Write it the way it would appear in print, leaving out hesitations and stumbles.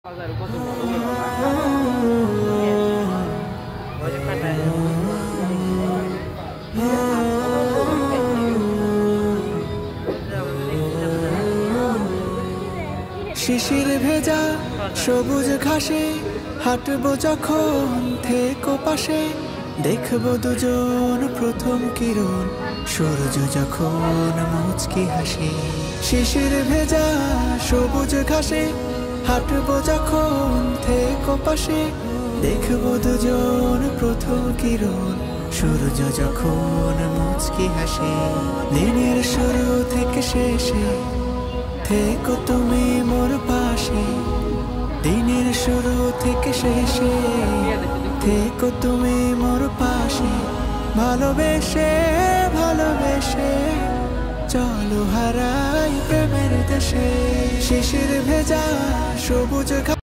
বাজারে কত বড় বড় না ওই যে কাটায় শিশির ভেজা সবুজ ঘাসে হাঁটবো যখন থেকো পাশে, দেখবো দুজন প্রথম কিরণ সূর্য যখন মুচকি হাসে। শিশির ভেজা সবুজ ঘাসে হাঁটবো যখন থেকো পাশে, দেখবো দুজন প্রথম কিরণ সূর্য যখন মুচকি হাসে। দিনের শুরু থেকে শেষে থেকো তুমি মোর পাশে, দিনের শুরু থেকে শেষে থেকো তুমি মোর পাশে। ভালোবেসে ভালোবেসে চলো হারাই প্রেমের দেশে। শিশির ভেজা সবুজ